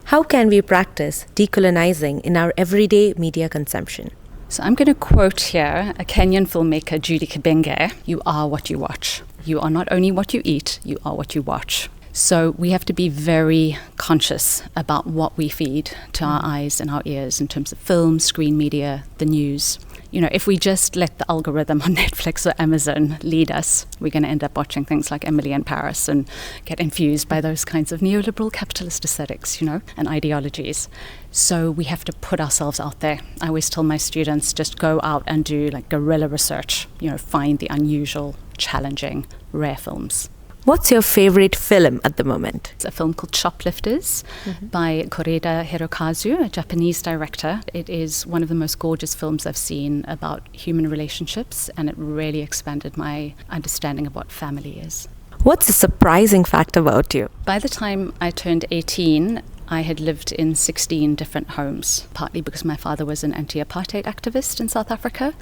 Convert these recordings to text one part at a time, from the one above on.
How can we practice decolonizing in our everyday media consumption? So I'm going to quote here a Kenyan filmmaker, Judy Kibenge. You are what you watch. You are not only what you eat, you are what you watch. So we have to be very conscious about what we feed to our eyes and our ears in terms of film, screen media, the news. You know, if we just let the algorithm on Netflix or Amazon lead us, we're going to end up watching things like Emily in Paris and get infused by those kinds of neoliberal capitalist aesthetics, and ideologies. So we have to put ourselves out there. I always tell my students, just go out and do like guerrilla research, find the unusual, challenging, rare films. What's your favorite film at the moment? It's a film called Shoplifters by Koreda Hirokazu, a Japanese director. It is one of the most gorgeous films I've seen about human relationships, and it really expanded my understanding of what family is. What's a surprising fact about you? By the time I turned 18, I had lived in 16 different homes, partly because my father was an anti-apartheid activist in South Africa,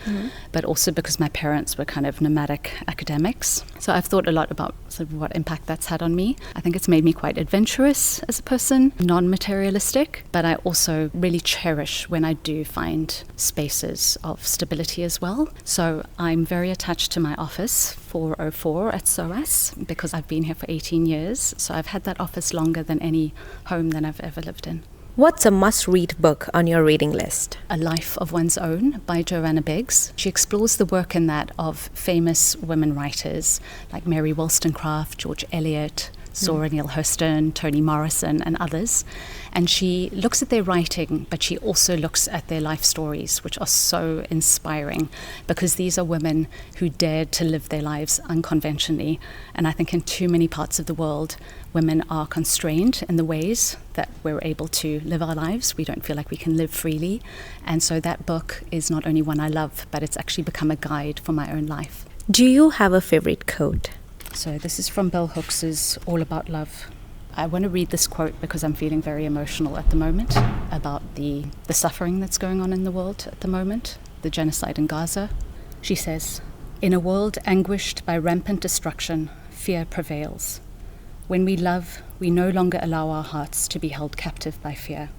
but also because my parents were kind of nomadic academics. So I've thought a lot about sort of what impact that's had on me. I think it's made me quite adventurous as a person, non-materialistic, but I also really cherish when I do find spaces of stability as well. So I'm very attached to my office, 404 at SOAS, because I've been here for 18 years. So I've had that office longer than any home that I've ever lived in. What's a must-read book on your reading list? A Life of One's Own by Joanna Biggs. She explores the work in that of famous women writers like Mary Wollstonecraft, George Eliot, Zora Neale Hurston, Toni Morrison, and others. And she looks at their writing, but she also looks at their life stories, which are so inspiring, because these are women who dared to live their lives unconventionally. And I think in too many parts of the world, women are constrained in the ways that we're able to live our lives. We don't feel like we can live freely. And so that book is not only one I love, but it's actually become a guide for my own life. Do you have a favorite quote? So this is from Bell Hooks' All About Love. I want to read this quote because I'm feeling very emotional at the moment about the suffering that's going on in the world at the moment, the genocide in Gaza. She says, "In a world anguished by rampant destruction, fear prevails. When we love, we no longer allow our hearts to be held captive by fear.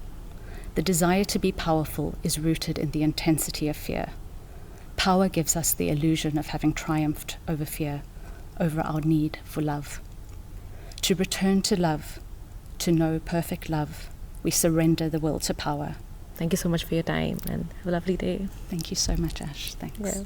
The desire to be powerful is rooted in the intensity of fear. Power gives us the illusion of having triumphed over fear, over our need for love. To return to love, to know perfect love, we surrender the will to power." Thank you so much for your time and have a lovely day. Thank you so much, Ash. Thanks. Yeah.